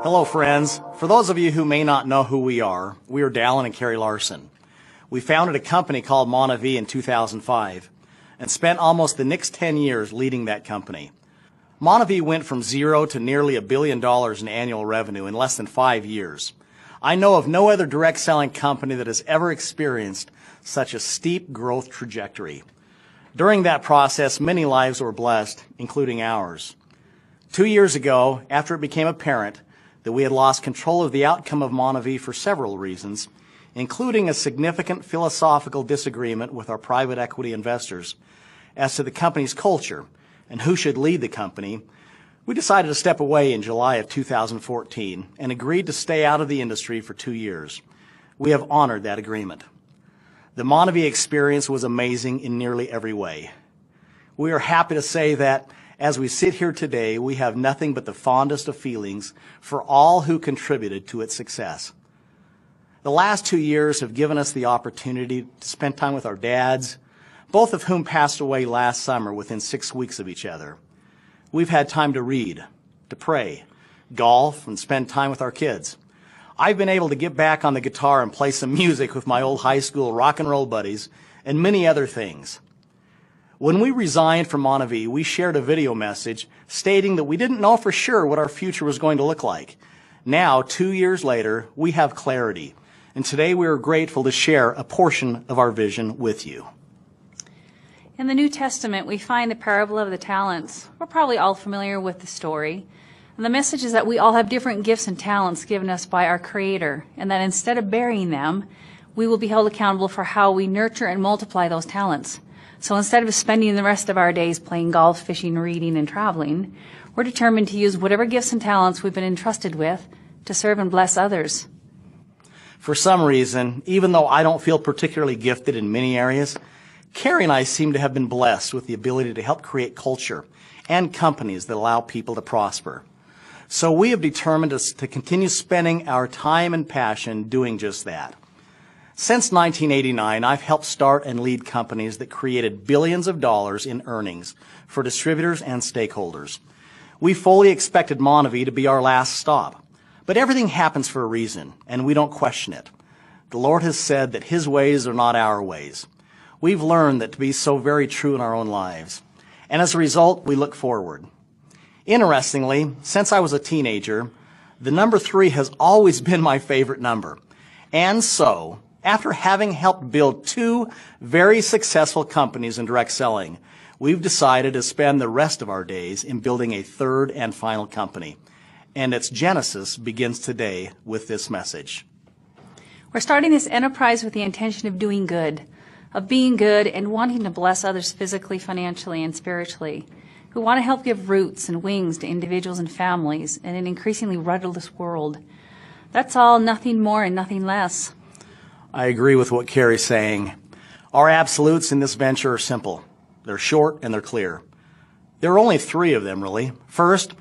Hello, friends. For those of you who may not know who we are Dallin and Carrie Larson. We founded a company called Monavie in 2005 and spent almost the next 10 years leading that company. Monavie went from zero to nearly $1 billion in annual revenue in less than 5 years. I know of no other direct selling company that has ever experienced such a steep growth trajectory. During that process, many lives were blessed, including ours. 2 years ago, after it became apparent that we had lost control of the outcome of Monavie for several reasons, including a significant philosophical disagreement with our private equity investors as to the company's culture and who should lead the company, we decided to step away in July of 2014 and agreed to stay out of the industry for 2 years. We have honored that agreement. The Monavie experience was amazing in nearly every way. We are happy to say that as we sit here today, we have nothing but the fondest of feelings for all who contributed to its success. The last 2 years have given us the opportunity to spend time with our dads, both of whom passed away last summer within 6 weeks of each other. We've had time to read, to pray, golf, and spend time with our kids. I've been able to get back on the guitar and play some music with my old high school rock and roll buddies and many other things. When we resigned from Monavie, we shared a video message stating that we didn't know for sure what our future was going to look like. Now, 2 years later, we have clarity, and today we are grateful to share a portion of our vision with you. In the New Testament, we find the parable of the talents. We're probably all familiar with the story. And the message is that we all have different gifts and talents given us by our Creator, and that instead of burying them, we will be held accountable for how we nurture and multiply those talents. So instead of spending the rest of our days playing golf, fishing, reading, and traveling, we're determined to use whatever gifts and talents we've been entrusted with to serve and bless others. For some reason, even though I don't feel particularly gifted in many areas, Carrie and I seem to have been blessed with the ability to help create culture and companies that allow people to prosper. So we have determined to continue spending our time and passion doing just that. Since 1989, I've helped start and lead companies that created billions of dollars in earnings for distributors and stakeholders. We fully expected Monavie to be our last stop, but everything happens for a reason, and we don't question it. The Lord has said that His ways are not our ways. We've learned that to be so very true in our own lives, and as a result, we look forward. Interestingly, since I was a teenager, the number 3 has always been my favorite number, and so, after having helped build 2 very successful companies in direct selling, we've decided to spend the rest of our days in building a 3rd and final company. And its genesis begins today with this message. We're starting this enterprise with the intention of doing good, of being good and wanting to bless others physically, financially, and spiritually. We want to help give roots and wings to individuals and families in an increasingly rudderless world. That's all, nothing more and nothing less. I agree with what Carrie's saying. Our absolutes in this venture are simple. They're short and they're clear. There are only 3 of them, really. First,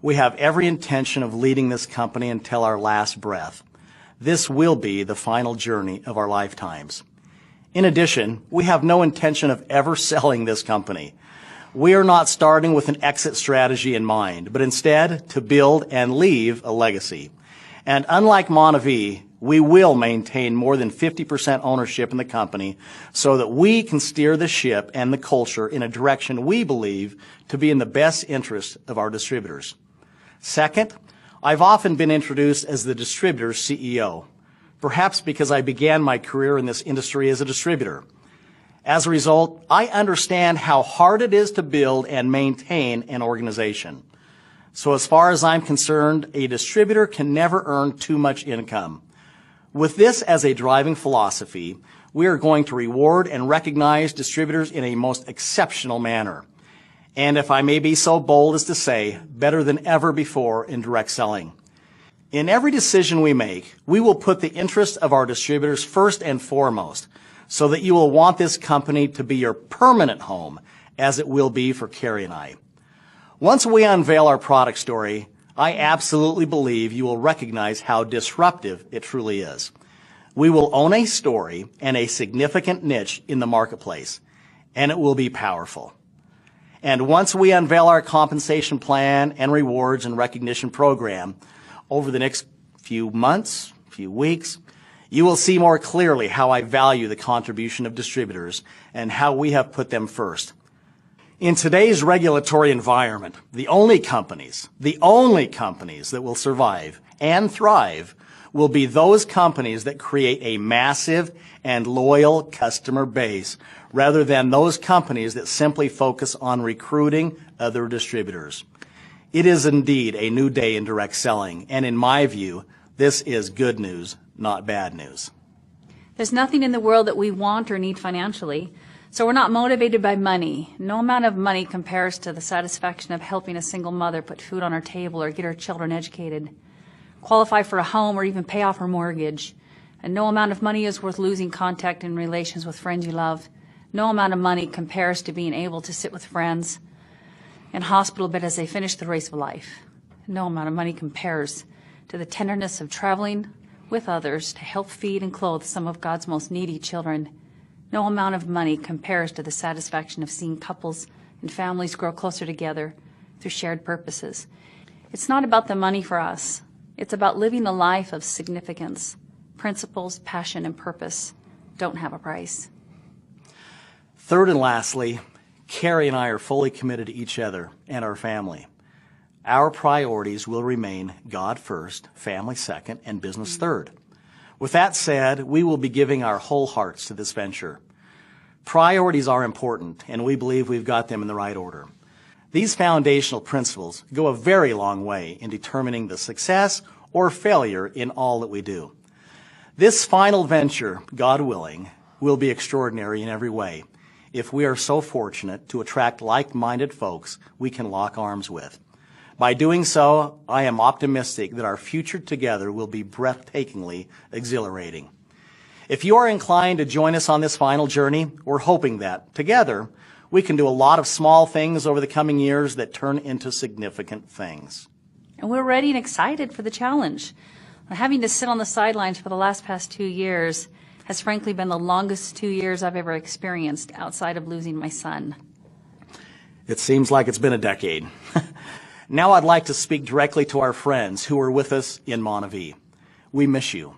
we have every intention of leading this company until our last breath. This will be the final journey of our lifetimes. In addition, we have no intention of ever selling this company. We are not starting with an exit strategy in mind, but instead to build and leave a legacy. And unlike Monavie, we will maintain more than 50% ownership in the company so that we can steer the ship and the culture in a direction we believe to be in the best interest of our distributors. Second, I've often been introduced as the distributor's CEO, perhaps because I began my career in this industry as a distributor. As a result, I understand how hard it is to build and maintain an organization. So as far as I'm concerned, a distributor can never earn too much income. With this as a driving philosophy, we are going to reward and recognize distributors in a most exceptional manner. And if I may be so bold as to say, better than ever before in direct selling. In every decision we make, we will put the interest of our distributors first and foremost, so that you will want this company to be your permanent home, as it will be for Carrie and I. Once we unveil our product story, I absolutely believe you will recognize how disruptive it truly is. We will own a story and a significant niche in the marketplace, and it will be powerful. And once we unveil our compensation plan and rewards and recognition program, Over the next few months, few weeks, you will see more clearly how I value the contribution of distributors and how we have put them first. In today's regulatory environment, the only companies that will survive and thrive will be those companies that create a massive and loyal customer base rather than those companies that simply focus on recruiting other distributors. It is indeed a new day in direct selling, and in my view, this is good news, not bad news. There's nothing in the world that we want or need financially, so we're not motivated by money. No amount of money compares to the satisfaction of helping a single mother put food on her table or get her children educated, qualify for a home, or even pay off her mortgage. And no amount of money is worth losing contact and relations with friends you love. No amount of money compares to being able to sit with friends in hospital bed as they finish the race of life. No amount of money compares to the tenderness of traveling with others to help feed and clothe some of God's most needy children. No amount of money compares to the satisfaction of seeing couples and families grow closer together through shared purposes. It's not about the money for us. It's about living a life of significance. Principles, passion, and purpose don't have a price. Third and lastly, Carrie and I are fully committed to each other and our family. Our priorities will remain God first, family second, and business third. With that said, we will be giving our whole hearts to this venture. Priorities are important, and we believe we've got them in the right order. These foundational principles go a very long way in determining the success or failure in all that we do. This final venture, God willing, will be extraordinary in every way if we are so fortunate to attract like-minded folks we can lock arms with. By doing so, I am optimistic that our future together will be breathtakingly exhilarating. If you are inclined to join us on this final journey, we're hoping that, together, we can do a lot of small things over the coming years that turn into significant things. And we're ready and excited for the challenge. Having to sit on the sidelines for the past 2 years has frankly been the longest 2 years I've ever experienced outside of losing my son. It seems like it's been a decade. Now I'd like to speak directly to our friends who are with us in Montevideo. We miss you,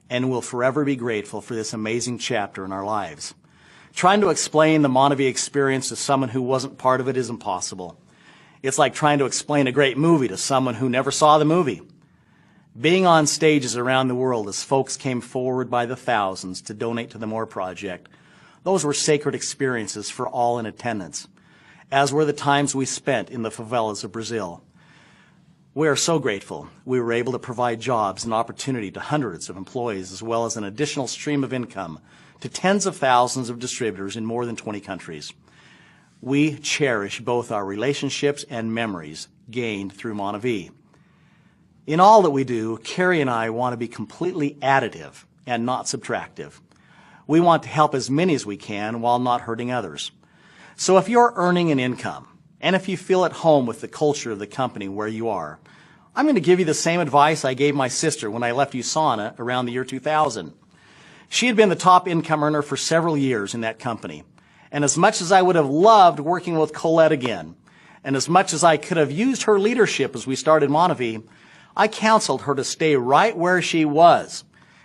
and will forever be grateful for this amazing chapter in our lives. Trying to explain the Montevideo experience to someone who wasn't part of it is impossible. It's like trying to explain a great movie to someone who never saw the movie. Being on stages around the world as folks came forward by the thousands to donate to the MORE Project, those were sacred experiences for all in attendance, as were the times we spent in the favelas of Brazil. We are so grateful we were able to provide jobs and opportunity to hundreds of employees as well as an additional stream of income to tens of thousands of distributors in more than 20 countries. We cherish both our relationships and memories gained through Montevideo. In all that we do, Carrie and I want to be completely additive and not subtractive. We want to help as many as we can while not hurting others. So if you're earning an income, and if you feel at home with the culture of the company where you are, I'm going to give you the same advice I gave my sister when I left USANA around the year 2000. She had been the top income earner for several years in that company. And as much as I would have loved working with Colette again, and as much as I could have used her leadership as we started Montevideo, I counseled her to stay right where she was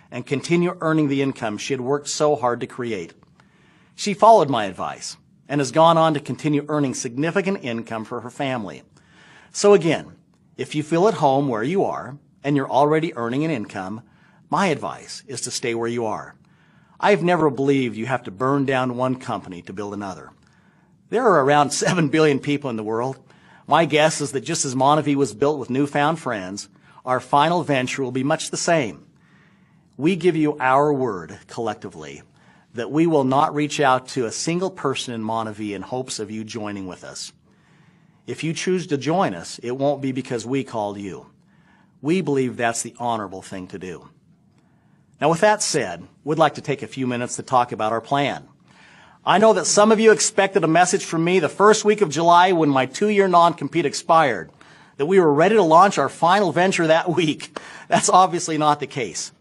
and continue earning the income she had worked so hard to create. She followed my advice and has gone on to continue earning significant income for her family. So again, if you feel at home where you are and you're already earning an income, my advice is to stay where you are. I've never believed you have to burn down one company to build another. There are around 7 billion people in the world. My guess is that just as Montevideo was built with newfound friends, our final venture will be much the same. We give you our word collectively that we will not reach out to a single person in Montevideo in hopes of you joining with us. If you choose to join us, it won't be because we called you. We believe that's the honorable thing to do. Now, with that said, we'd like to take a few minutes to talk about our plan. I know that some of you expected a message from me the first week of July when my 2-year non-compete expired, that we were ready to launch our final venture that week. That's obviously not the case.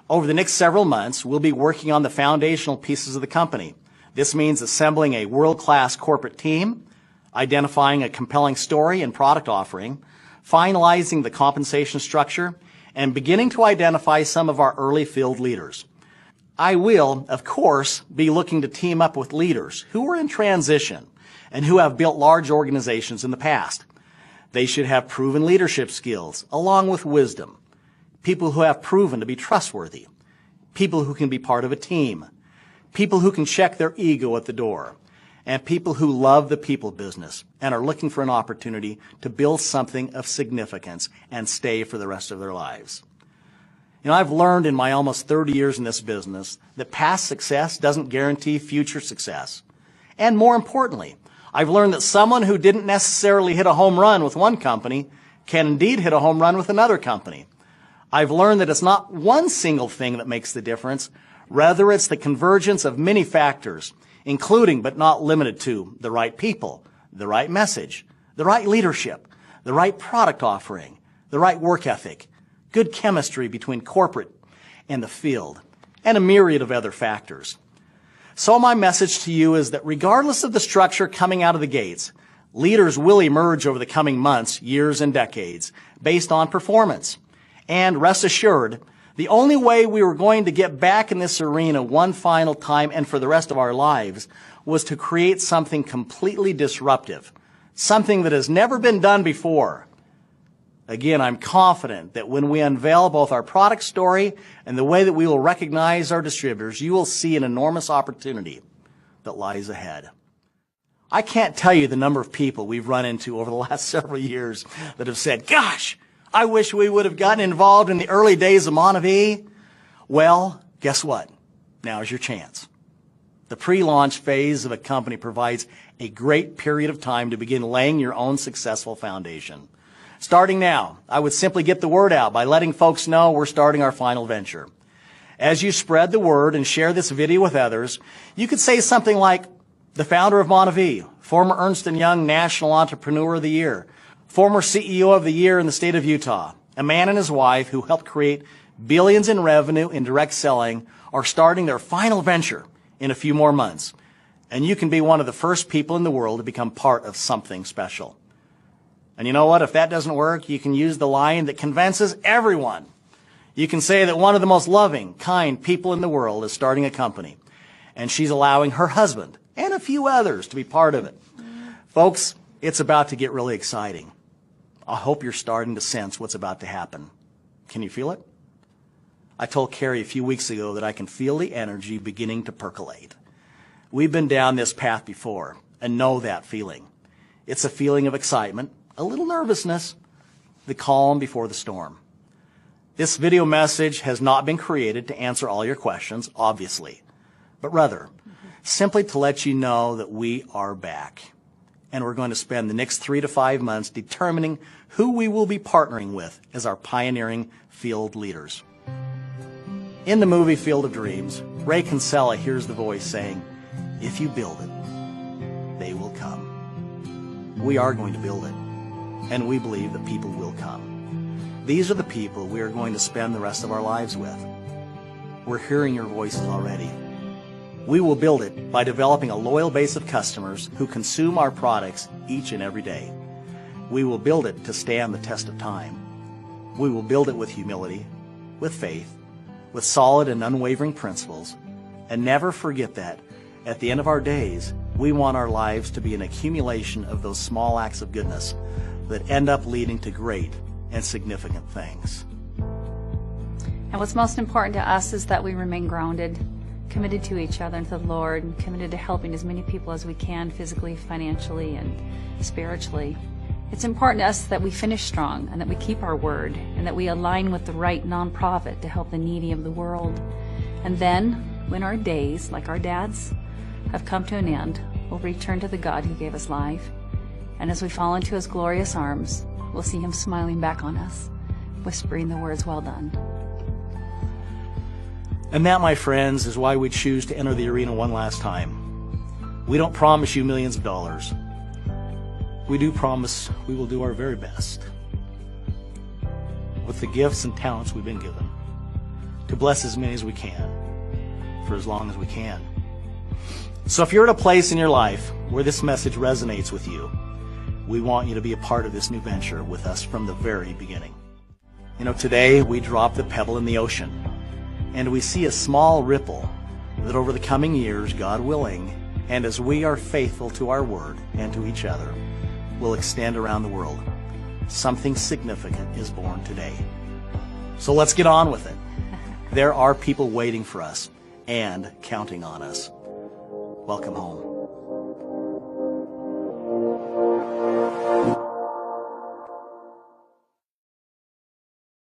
Over the next several months, we'll be working on the foundational pieces of the company. This means assembling a world-class corporate team, identifying a compelling story and product offering, finalizing the compensation structure, and beginning to identify some of our early field leaders. I will, of course, be looking to team up with leaders who are in transition and who have built large organizations in the past. They should have proven leadership skills along with wisdom, people who have proven to be trustworthy, people who can be part of a team, people who can check their ego at the door, and people who love the people business and are looking for an opportunity to build something of significance and stay for the rest of their lives. You know, I've learned in my almost 30 years in this business that past success doesn't guarantee future success. And more importantly, I've learned that someone who didn't necessarily hit a home run with one company can indeed hit a home run with another company. I've learned that it's not one single thing that makes the difference. Rather, it's the convergence of many factors, including but not limited to the right people, the right message, the right leadership, the right product offering, the right work ethic, good chemistry between corporate and the field, and a myriad of other factors. So my message to you is that regardless of the structure coming out of the gates, leaders will emerge over the coming months, years, and decades based on performance. And rest assured, the only way we were going to get back in this arena one final time and for the rest of our lives was to create something completely disruptive, something that has never been done before. Again, I'm confident that when we unveil both our product story and the way that we will recognize our distributors, you will see an enormous opportunity that lies ahead. I can't tell you the number of people we've run into over the last several years that have said, gosh, I wish we would have gotten involved in the early days of Monavie. Well, guess what? Now's your chance. The pre-launch phase of a company provides a great period of time to begin laying your own successful foundation. Starting now, I would simply get the word out by letting folks know we're starting our final venture. As you spread the word and share this video with others, you could say something like, the founder of Monavie, former Ernst & Young National Entrepreneur of the Year, former CEO of the Year in the state of Utah, a man and his wife who helped create billions in revenue in direct selling, are starting their final venture in a few more months. And you can be one of the first people in the world to become part of something special. And you know what? If that doesn't work, you can use the line that convinces everyone. You can say that one of the most loving, kind people in the world is starting a company, and she's allowing her husband and a few others to be part of it. Folks, it's about to get really exciting. I hope you're starting to sense what's about to happen. Can you feel it? I told Carrie a few weeks ago that I can feel the energy beginning to percolate. We've been down this path before and know that feeling. It's a feeling of excitement, a little nervousness, the calm before the storm. This video message has not been created to answer all your questions, obviously, but rather simply to let you know that we are back. And we're going to spend the next 3 to 5 months determining who we will be partnering with as our pioneering field leaders. In the movie Field of Dreams, Ray Kinsella hears the voice saying, if you build it, they will come. We are going to build it, and we believe that people will come. These are the people we are going to spend the rest of our lives with. We're hearing your voices already. We will build it by developing a loyal base of customers who consume our products each and every day. We will build it to stand the test of time. We will build it with humility, with faith, with solid and unwavering principles, and never forget that at the end of our days, we want our lives to be an accumulation of those small acts of goodness that end up leading to great and significant things. And what's most important to us is that we remain grounded, committed to each other and to the Lord, and committed to helping as many people as we can physically, financially, and spiritually. It's important to us that we finish strong and that we keep our word and that we align with the right nonprofit to help the needy of the world. And then, when our days, like our dad's, have come to an end, we'll return to the God who gave us life. And as we fall into his glorious arms, we'll see him smiling back on us, whispering the words, well done. And that, my friends, is why we choose to enter the arena one last time. We don't promise you millions of dollars. We do promise we will do our very best with the gifts and talents we've been given to bless as many as we can for as long as we can. So if you're at a place in your life where this message resonates with you, we want you to be a part of this new venture with us from the very beginning. You know, today we drop the pebble in the ocean, and we see a small ripple that over the coming years, God willing, and as we are faithful to our word and to each other, will extend around the world. Something significant is born today. So let's get on with it. There are people waiting for us and counting on us. Welcome home.